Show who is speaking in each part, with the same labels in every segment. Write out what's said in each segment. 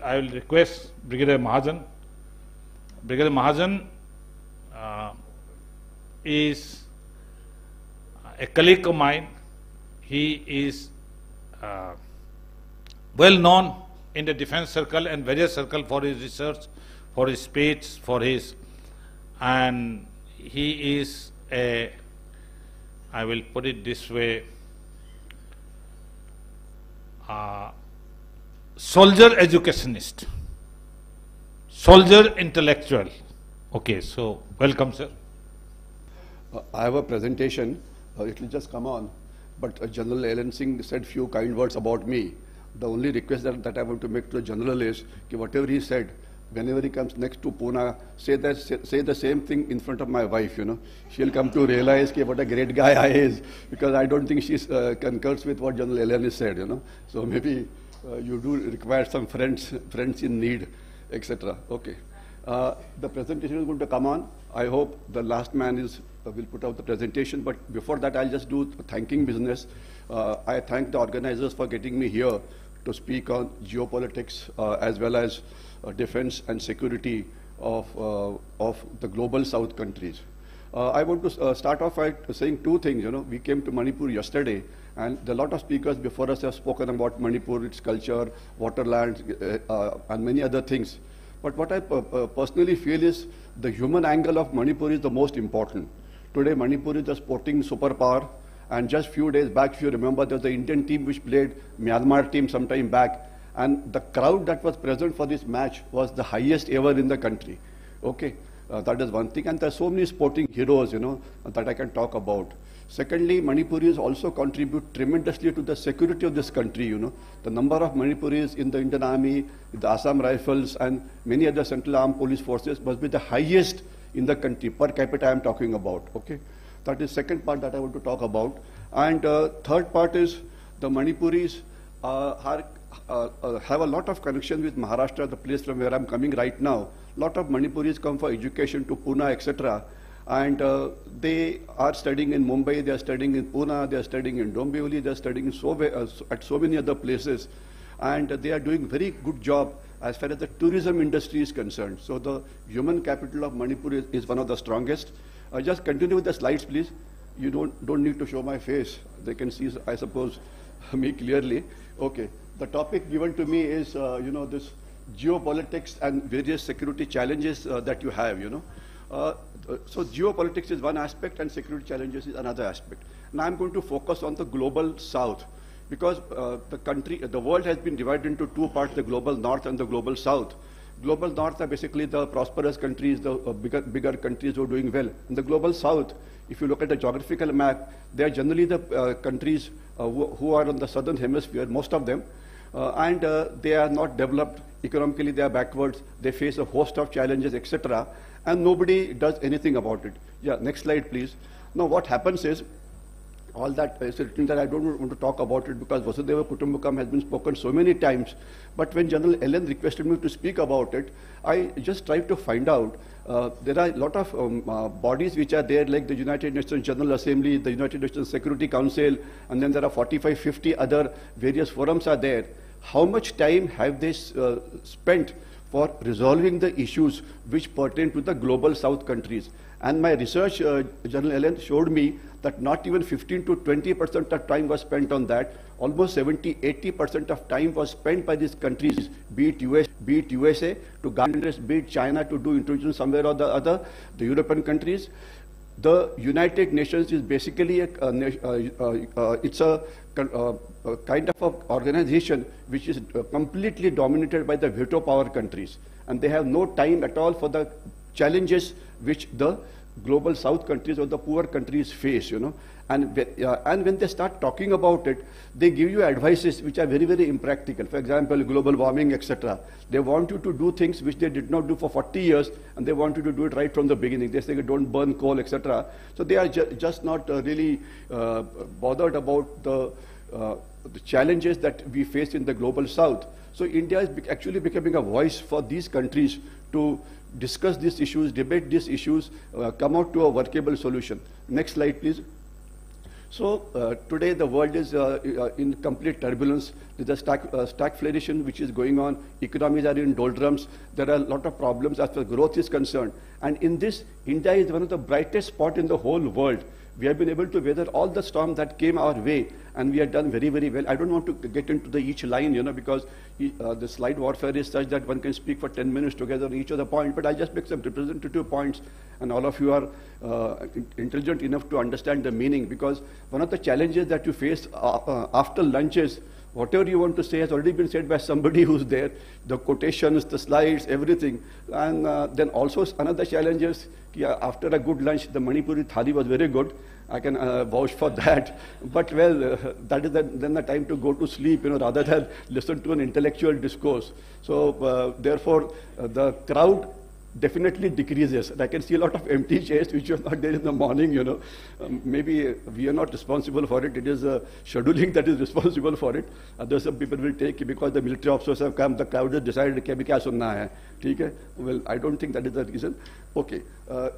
Speaker 1: I will request Brigadier Mahajan. Brigadier Mahajan is a colleague of mine. He is well known in the defense circle and various circles for his research, for his speech, and he is a, I will put it this way, soldier educationist, soldier intellectual. Okay, so welcome, sir.
Speaker 2: I have a presentation. It will just come on. But General L.N. Singh said few kind words about me. The only request that I want to make to the General is that whatever he said, whenever he comes next to Pune, say the same thing in front of my wife, you know. She'll come to realize what a great guy I is, because I don't think she concurs with what General L.N. has said, you know. So maybe you do require some friends in need, etc. Okay. The presentation is going to come on. I hope the last man will put out the presentation, but before that I'll just do thanking business. I thank the organizers for getting me here to speak on geopolitics as well as defense and security of the global south countries. I want to start off by saying two things. You know, we came to Manipur yesterday, and a lot of speakers before us have spoken about Manipur, its culture, waterlands, and many other things. But what I personally feel is the human angle of Manipur is the most important. Today, Manipur is a sporting superpower, and just few days back, if you remember, there was the Indian team which played Myanmar team some time back, and the crowd that was present for this match was the highest ever in the country. Okay, that is one thing, and there are so many sporting heroes, you know, that I can talk about. Secondly, Manipuris also contribute tremendously to the security of this country, you know. The number of Manipuris in the Indian Army, the Assam Rifles, and many other Central Armed Police Forces must be the highest in the country, per capita I am talking about, okay. That is second part that I want to talk about. And third part is the Manipuris have a lot of connection with Maharashtra, the place from where I am coming right now. A lot of Manipuris come for education to Pune, etc. And they are studying in Mumbai, they are studying in Pune, they are studying in Dombivli, they are studying in at so many other places. And they are doing very good job as far as the tourism industry is concerned. So the human capital of Manipur is one of the strongest. Just continue with the slides, please. You don't need to show my face. They can see, I suppose, me clearly. Okay. The topic given to me is, you know, this geopolitics and various security challenges that you have, you know. So geopolitics is one aspect and security challenges is another aspect. Now I'm going to focus on the global south, because the world has been divided into two parts, the global north and the global south. Global north are basically the prosperous countries, the bigger countries who are doing well. In the global south, if you look at the geographical map, they are generally the countries who are on the southern hemisphere, most of them, and they are not developed. Economically, they are backwards. They face a host of challenges, etc. And nobody does anything about it. Yeah, next slide, please. Now, what happens is, all that is written that I don't want to talk about it because Vasudhaiva Kutumbakam has been spoken so many times. But when General L.N. requested me to speak about it, I just tried to find out. There are a lot of bodies which are there, like the United Nations General Assembly, the United Nations Security Council, and then there are 45, 50 other various forums are there. How much time have they spent for resolving the issues which pertain to the global south countries? And my research, General L.N. showed me that not even 15 to 20% of time was spent on that. Almost 70, 80% of time was spent by these countries, be it USA to guard interests, be it China to do intrusion somewhere or the other, the European countries. The United Nations is basically it's a kind of an organization which is completely dominated by the veto power countries, and they have no time at all for the challenges which the global south countries or the poor countries face, you know. And when they start talking about it, they give you advices which are very, very impractical. For example, global warming, etc. They want you to do things which they did not do for 40 years, and they want you to do it right from the beginning. They say don't burn coal, etc. So they are just not really bothered about the challenges that we face in the global south. So India is actually becoming a voice for these countries to discuss these issues, debate these issues, come out to a workable solution. Next slide, please. So today the world is in complete turbulence. There's a stagflation which is going on. Economies are in doldrums. There are a lot of problems as far as growth is concerned. And in this, India is one of the brightest spots in the whole world. We have been able to weather all the storms that came our way, and we have done very, very well. I don't want to get into each line, because the slide warfare is such that one can speak for 10 minutes together on each of the points, but I'll just make some representative points, and all of you are intelligent enough to understand the meaning, because one of the challenges that you face after lunch is whatever you want to say has already been said by somebody who's there, the quotations, the slides, everything. And then also another challenge is, after a good lunch, the Manipuri thali was very good. I can vouch for that. But well, that is then the time to go to sleep, rather than listen to an intellectual discourse. So therefore, the crowd definitely decreases. And I can see a lot of empty chairs which were not there in the morning, Maybe we are not responsible for it. It is scheduling that is responsible for it. Others, some people will take it because the military officers have come, the crowd has decided कि क्या सुनना है. ठीक है? Well, I don't think that is the reason. Okay,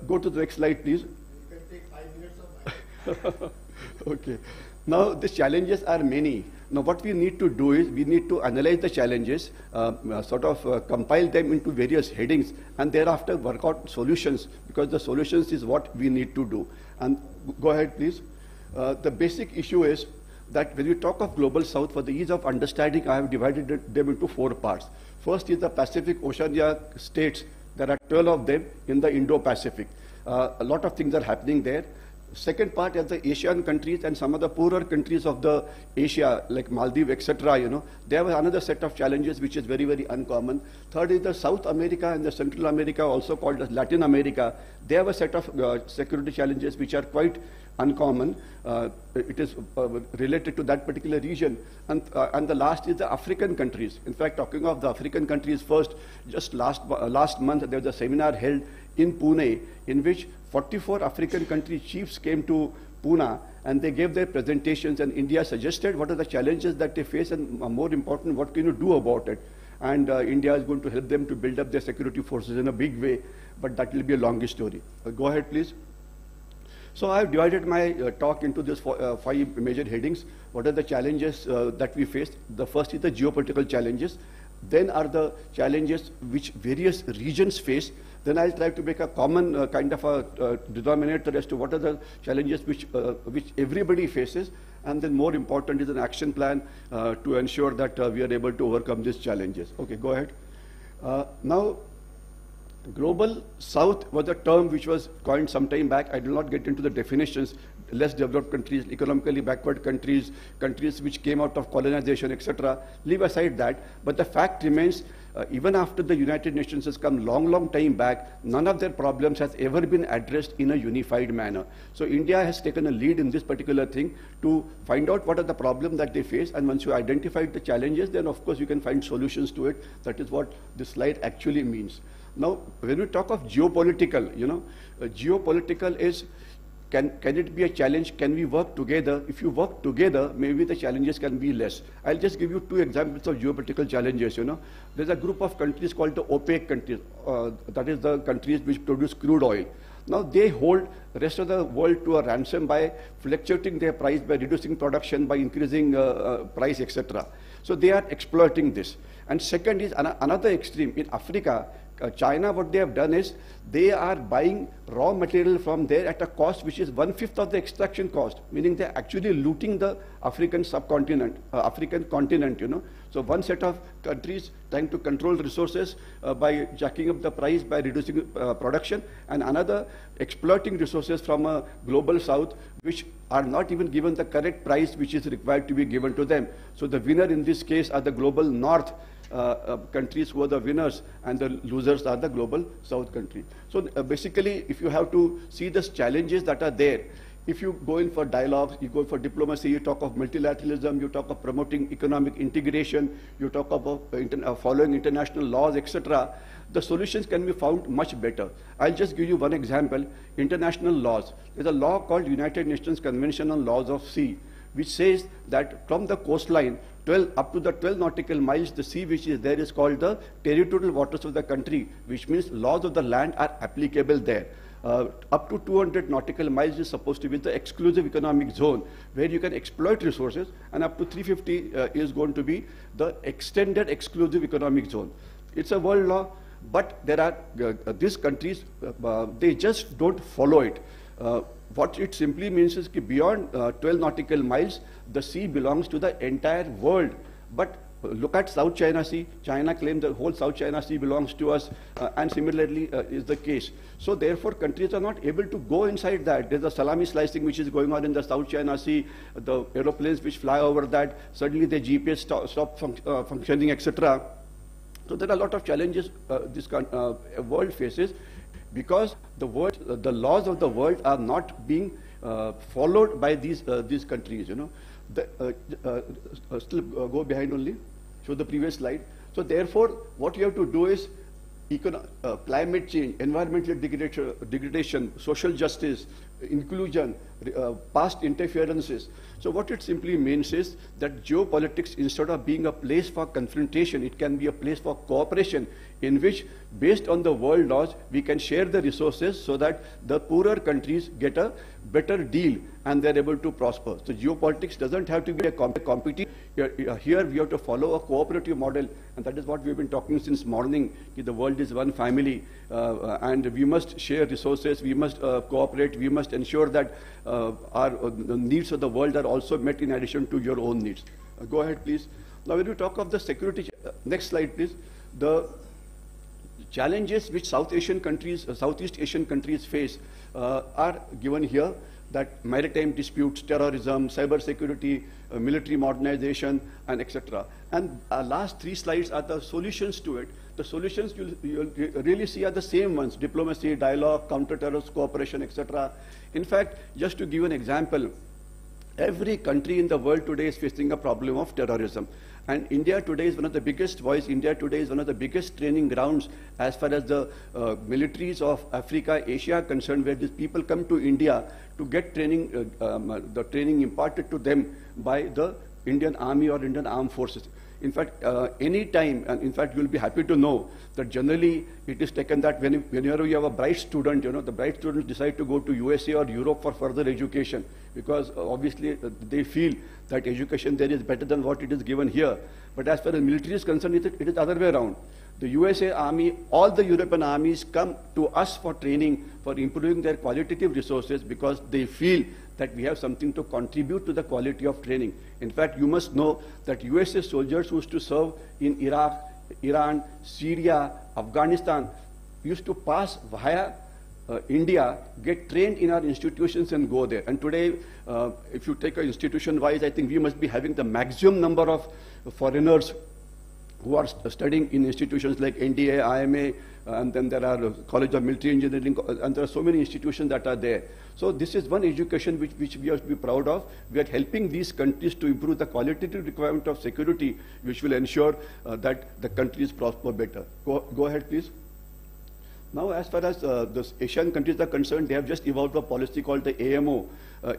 Speaker 2: go to the next slide, please.
Speaker 3: You can take 5 minutes of my
Speaker 2: Okay. Now, the challenges are many. Now, what we need to do is, we need to analyze the challenges, compile them into various headings, and thereafter work out solutions, because the solutions is what we need to do. And go ahead, please. The basic issue is that when we talk of Global South, for the ease of understanding, I have divided them into 4 parts. First is the Pacific Oceania states. There are 12 of them in the Indo-Pacific. A lot of things are happening there. Second part is the Asian countries and some of the poorer countries of the Asia, like Maldives, etc. They have another set of challenges which is very, very uncommon. Third is the South America and the Central America, also called as Latin America. They have a set of security challenges which are quite uncommon. It is related to that particular region. And the last is the African countries. In fact, talking of the African countries first, just last month there was a seminar held in Pune in which 44 African country chiefs came to Pune, and they gave their presentations, and India suggested what are the challenges that they face, and more important, what can you do about it. And India is going to help them to build up their security forces in a big way, but that will be a longer story. Go ahead, please. So I have divided my talk into these 5 major headings. What are the challenges that we face? The first is the geopolitical challenges. Then are the challenges which various regions face. Then I'll try to make a common kind of a denominator as to what are the challenges which everybody faces. And then more important is an action plan to ensure that we are able to overcome these challenges. Okay, go ahead. Now, Global South was a term which was coined some time back. I will not get into the definitions. Less developed countries, economically backward countries, countries which came out of colonization, etc. Leave aside that. But the fact remains, even after the United Nations has come long time back, none of their problems has ever been addressed in a unified manner. So India has taken a lead in this particular thing to find out what are the problems that they face, and once you identify the challenges, then of course you can find solutions to it. That is what this slide actually means. Now, when we talk of geopolitical, geopolitical is, can it be a challenge? Can we work together? If you work together, maybe the challenges can be less. I'll just give you 2 examples of geopolitical challenges, There's a group of countries called the OPEC countries. That is the countries which produce crude oil. Now, they hold the rest of the world to a ransom by fluctuating their price, by reducing production, by increasing price, etc. So they are exploiting this. And second is another extreme. In Africa, China, what they have done is they are buying raw material from there at a cost which is 1/5 of the extraction cost, meaning they're actually looting the African subcontinent, African continent, So one set of countries trying to control resources by jacking up the price, by reducing production, and another exploiting resources from a global south, which are not even given the correct price which is required to be given to them. So the winner in this case are the global north countries who are the winners, and the losers are the global south country. So basically, if you have to see the challenges that are there, if you go in for dialogues, you go for diplomacy, you talk of multilateralism, you talk of promoting economic integration, you talk about following international laws, etc., the solutions can be found much better. I'll just give you one example. International laws. There's a law called United Nations Convention on Laws of Sea, which says that from the coastline, up to the 12 nautical miles, the sea which is there is called the territorial waters of the country, which means laws of the land are applicable there. Up to 200 nautical miles is supposed to be the exclusive economic zone where you can exploit resources, and up to 350 is going to be the extended exclusive economic zone. It's a world law, but there are these countries, they just don't follow it. What it simply means is that beyond 12 nautical miles, the sea belongs to the entire world. But look at South China Sea. China claims the whole South China Sea belongs to us, and similarly is the case. So therefore, countries are not able to go inside that. There's a salami slicing which is going on in the South China Sea. The aeroplanes which fly over that, suddenly the GPS stop functioning, etc. So there are a lot of challenges this world faces, because the laws of the world are not being followed by these countries. You know, still go behind only. Show the previous slide. So therefore, what you have to do is climate change, environmental degradation, social justice, inclusion, past interferences. So what it simply means is that geopolitics, instead of being a place for confrontation, it can be a place for cooperation, in which, based on the world laws, we can share the resources so that the poorer countries get a better deal and they're able to prosper. So geopolitics doesn't have to be a competition. Here we have to follow a cooperative model, and that is what we've been talking since morning. The world is one family, and we must share resources, we must cooperate, we must ensure that the needs of the world are also met in addition to your own needs. Go ahead, please. Now, when we talk of the security, next slide, please. The challenges which Southeast Asian countries face are given here, that maritime disputes, terrorism, cyber security, military modernization, and etc. And last three slides are the solutions to it. The solutions you'll really see are the same ones: diplomacy, dialogue, counter-terrorist cooperation, etc. In fact, just to give an example, every country in the world today is facing a problem of terrorism. And India today is one of the biggest voice. India today is one of the biggest training grounds as far as the militaries of Africa, Asia are concerned, where these people come to India to get training, the training imparted to them by the Indian Army or Indian Armed Forces. In fact, any time, and in fact, you'll be happy to know that generally it is taken that whenever you have a bright student, the bright students decide to go to USA or Europe for further education, because obviously they feel that education there is better than what it is given here. But as far as military is concerned, it is the other way around. The USA Army, all the European armies come to us for training, for improving their qualitative resources, because they feel that we have something to contribute to the quality of training. In fact, you must know that USA soldiers who used to serve in Iraq, Iran, Syria, Afghanistan, used to pass via India, get trained in our institutions and go there. And today, if you take an institution-wise, I think we must be having the maximum number of foreigners who are studying in institutions like NDA, IMA, and then there are College of Military Engineering, and there are so many institutions that are there. So this is one education which we have to be proud of. We are helping these countries to improve the qualitative requirement of security, which will ensure that the countries prosper better. Go ahead, please. Now, as far as the Asian countries are concerned, they have just evolved a policy called the AMO,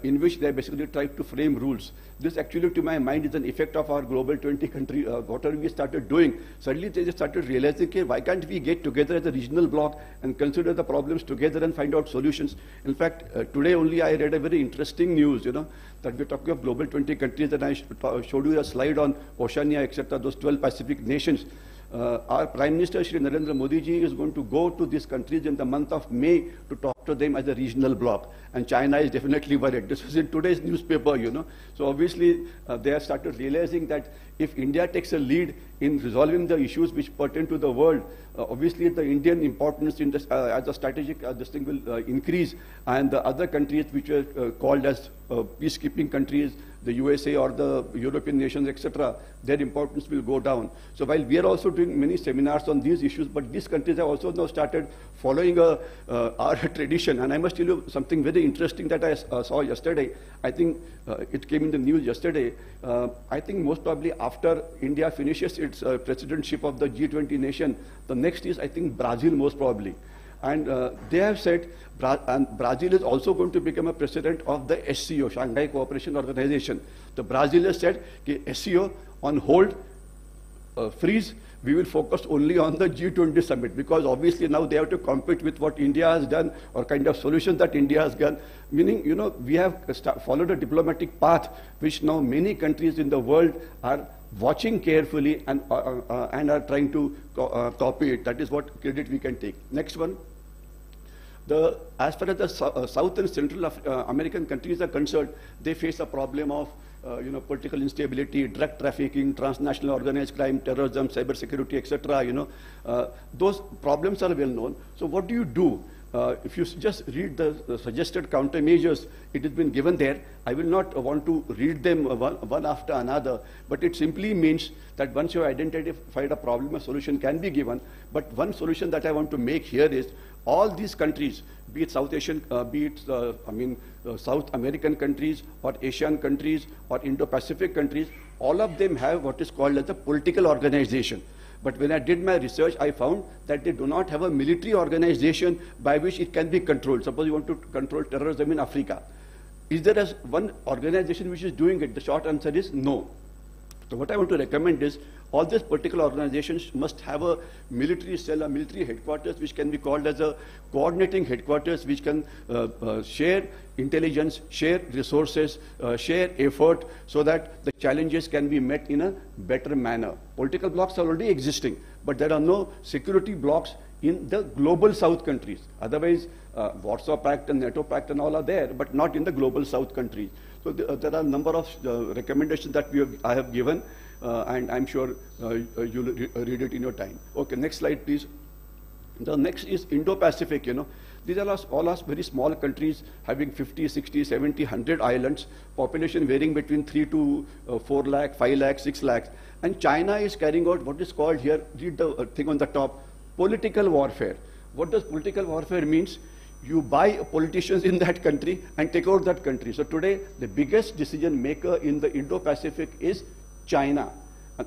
Speaker 2: in which they basically try to frame rules. This actually, to my mind, is an effect of our global 20 country, whatever we started doing. Suddenly, they just started realizing, okay, why can't we get together as a regional bloc and consider the problems together and find out solutions? In fact, today only I read a very interesting news, that we're talking of global 20 countries, and I showed you a slide on Oceania, etc., those 12 Pacific nations. Our Prime Minister, Shree Narendra Modi ji, is going to go to these countries in the month of May to talk to them as a regional bloc. And China is definitely worried. This was in today's newspaper, So obviously, they have started realizing that if India takes a lead in resolving the issues which pertain to the world, obviously the Indian importance in this, as a strategic, this thing will increase. And the other countries which are called as peacekeeping countries, the USA or the European nations, etc., their importance will go down. So while we are also doing many seminars on these issues, but these countries have also now started following our tradition. And I must tell you something very interesting that I saw yesterday. I think it came in the news yesterday. I think most probably after India finishes its presidentship of the G20 nation, the next is, I think, Brazil most probably. And they have said, and Brazil is also going to become a president of the SCO, Shanghai Cooperation Organization. The Brazil has said, SCO on hold, freeze, we will focus only on the G20 summit, because obviously now they have to compete with what India has done or kind of solutions that India has done. Meaning, you know, we have followed a diplomatic path which now many countries in the world are watching carefully and are trying to copy it. That is what credit we can take. Next one. As far as the South and Central American countries are concerned, they face a problem of political instability, drug trafficking, transnational organized crime, terrorism, cyber security, etc. Those problems are well known. So what do you do? If you just read the suggested countermeasures, it has been given there. I will not want to read them one after another, but it simply means that once you have identified a problem, a solution can be given. But one solution that I want to make here is all these countries, be it South Asian, be it South American countries or Asian countries or Indo-Pacific countries, all of them have what is called as a political organization. But when I did my research, I found that they do not have a military organization by which it can be controlled. Suppose you want to control terrorism in Africa. Is there one organization which is doing it? The short answer is no. So what I want to recommend is all these particular organizations must have a military cell, a military headquarters, which can be called as a coordinating headquarters, which can share intelligence, share resources, share effort, so that the challenges can be met in a better manner. Political blocks are already existing, but there are no security blocks in the global South countries. Otherwise, Warsaw Pact and NATO Pact and all are there, but not in the global South countries. So there are a number of recommendations that I have given, and I'm sure you'll read it in your time. Okay, next slide, please. The next is Indo-Pacific. These are all very small countries having 50, 60, 70, 100 islands, population varying between 3 to 4 lakh, 5 lakh, 6 lakhs. And China is carrying out what is called here, read the thing on the top, political warfare. What does political warfare means? You buy politicians in that country and take out that country. So today, the biggest decision maker in the Indo-Pacific is China.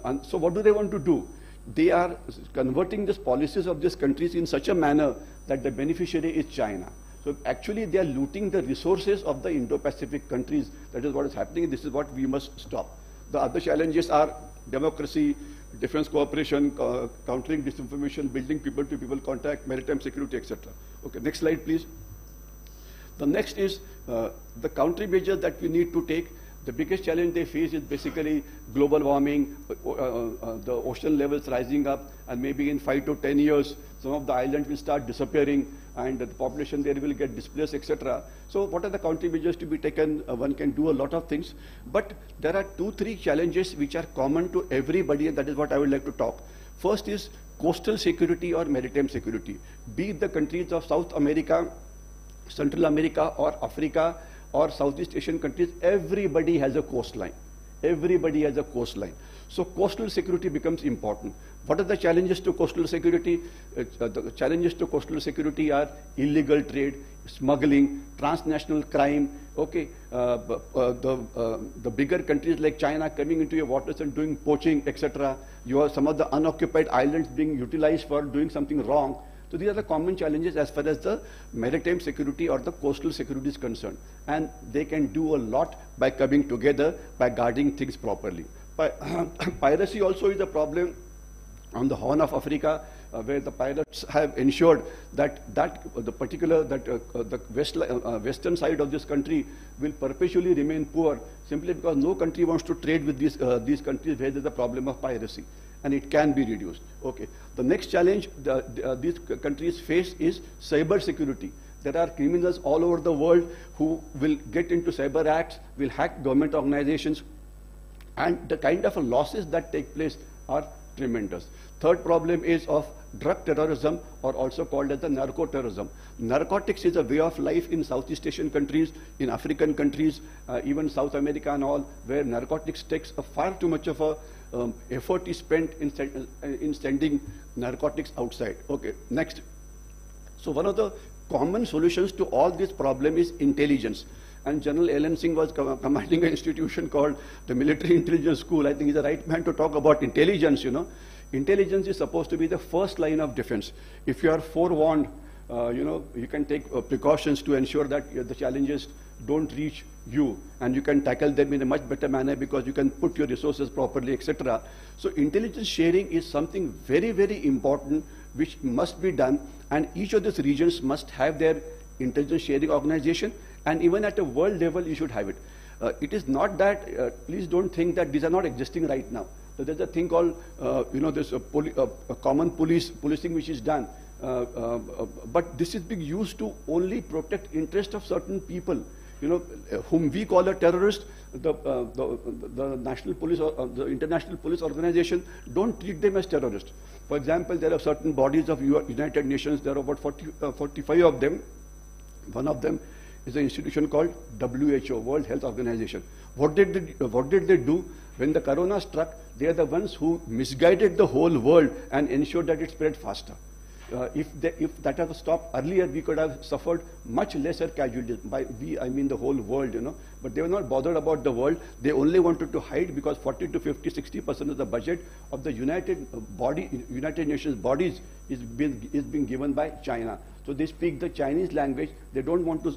Speaker 2: And so what do they want to do? They are converting these policies of these countries in such a manner that the beneficiary is China. So actually, they are looting the resources of the Indo-Pacific countries. That is what is happening. This is what we must stop. The other challenges are democracy, defense cooperation, countering disinformation, building people-to-people contact, maritime security, etc. Okay, next slide, please. The next is the countermeasures that we need to take. The biggest challenge they face is basically global warming, the ocean levels rising up, and maybe in 5 to 10 years, some of the islands will start disappearing, and the population there will get displaced, etc. So what are the countermeasures to be taken? One can do a lot of things, but there are 2-3 challenges which are common to everybody, and that is what I would like to talk. First is coastal security or maritime security. Be it the countries of South America, Central America, or Africa, or Southeast Asian countries, everybody has a coastline. Everybody has a coastline. So coastal security becomes important. What are the challenges to coastal security? The challenges to coastal security are illegal trade, smuggling, transnational crime. Okay, the bigger countries like China coming into your waters and doing poaching, etc. You have some of the unoccupied islands being utilized for doing something wrong. So these are the common challenges as far as the maritime security or the coastal security is concerned. And they can do a lot by coming together, by guarding things properly. Piracy also is a problem on the Horn of Africa, where the pirates have ensured that the western side of this country will perpetually remain poor, simply because no country wants to trade with these countries where there is a problem of piracy. And it can be reduced. Okay. The next challenge these countries face is cyber security. There are criminals all over the world who will get into cyber acts, will hack government organizations, and the kind of losses that take place are tremendous. Third problem is of drug terrorism, or also called as the narco-terrorism. Narcotics is a way of life in Southeast Asian countries, in African countries, even South America and all, where narcotics takes far too much of a effort is spent in sending narcotics outside. Okay, next. So one of the common solutions to all this problem is intelligence. And General Alan Singh was commanding an institution called the Military Intelligence School. I think he's the right man to talk about intelligence, Intelligence is supposed to be the first line of defense. If you are forewarned, you can take precautions to ensure that the challenges don't reach you, and you can tackle them in a much better manner because you can put your resources properly, etc. So intelligence sharing is something very, very important which must be done, and each of these regions must have their intelligence sharing organization, and even at a world level you should have it. It is not that, please don't think that these are not existing right now. So there's a thing called, there's a common policing which is done. But this is being used to only protect interest of certain people, whom we call a terrorist. The national police or the international police organization don't treat them as terrorists. For example, there are certain bodies of United Nations. There are about 45 of them. One of them is an institution called WHO, World Health Organization. What did they do? When the corona struck, they are the ones who misguided the whole world and ensured that it spread faster. If that had stopped earlier, we could have suffered much lesser casualties. By we, I mean the whole world, But they were not bothered about the world. They only wanted to hide because 40 to 50, 60% of the budget of the United Nations bodies is being given by China. So they speak the Chinese language. They don't want to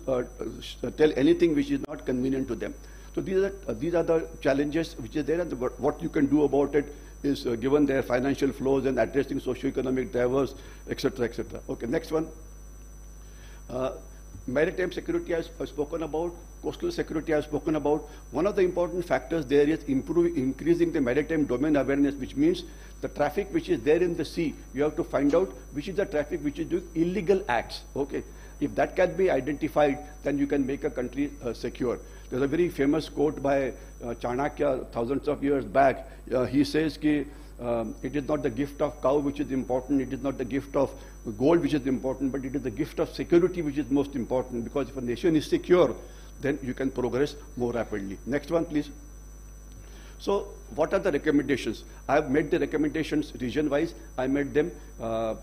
Speaker 2: tell anything which is not convenient to them. So these are the challenges which is there, and what you can do about it is given their financial flows and addressing socio-economic drivers, etc., etc. Okay, next one. Maritime security I've spoken about, coastal security I've spoken about. One of the important factors there is increasing the maritime domain awareness, which means the traffic which is there in the sea, you have to find out which is the traffic which is doing illegal acts. Okay, if that can be identified, then you can make a country secure. There's a very famous quote by Chanakya thousands of years back. He says ki, it is not the gift of cow which is important, it is not the gift of gold which is important, but it is the gift of security which is most important, because if a nation is secure, then you can progress more rapidly. Next one, please. So what are the recommendations? I have made the recommendations region-wise. I made them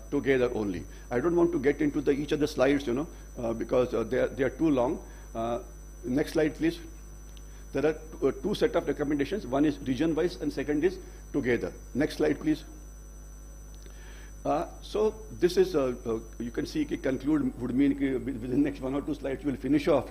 Speaker 2: together only. I don't want to get into each of the slides, because they are too long. Next slide, please. There are two set of recommendations. One is region-wise and second is together. Next slide, please. So this is, you can see, conclude would mean within the next 1 or 2 slides we'll finish off,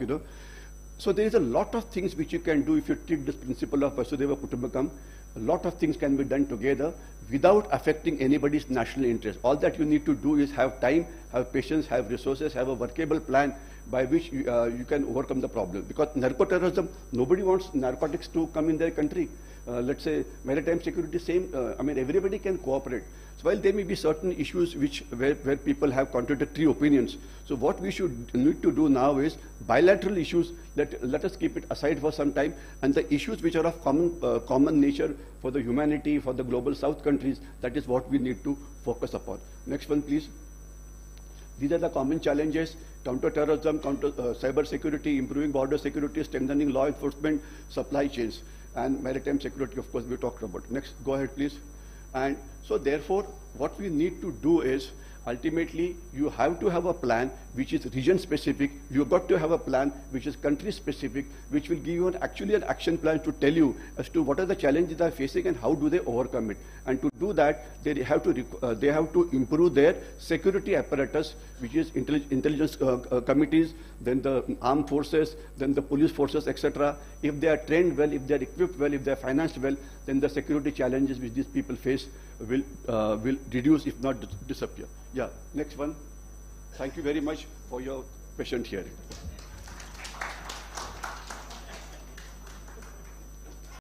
Speaker 2: So there is a lot of things which you can do if you take this principle of Vasudhaiva Kutumbakam. A lot of things can be done together without affecting anybody's national interest. All that you need to do is have time, have patience, have resources, have a workable plan by which you can overcome the problem. Because narco-terrorism, nobody wants narcotics to come in their country. Let's say maritime security, same. Everybody can cooperate. So while there may be certain issues where people have contradictory opinions, so what we need to do now is bilateral issues. Let us keep it aside for some time, and the issues which are of common nature for the humanity, for the global South countries, that is what we need to focus upon. Next one, please. These are the common challenges: counter-terrorism, cyber security, improving border security, strengthening law enforcement, supply chains, and maritime security, of course, we talked about. Next, go ahead, please. And so therefore, what we need to do is, ultimately, you have to have a plan which is region-specific. You've got to have a plan which is country-specific, which will give you actually an action plan to tell you as to what are the challenges they are facing and how do they overcome it. And to do that, they have to improve their security apparatus, which is intelligence committees, then the armed forces, then the police forces, etc. If they are trained well, if they are equipped well, if they are financed well, then the security challenges which these people face will reduce, if not disappear. Yeah, next one. Thank you very much for your patient hearing.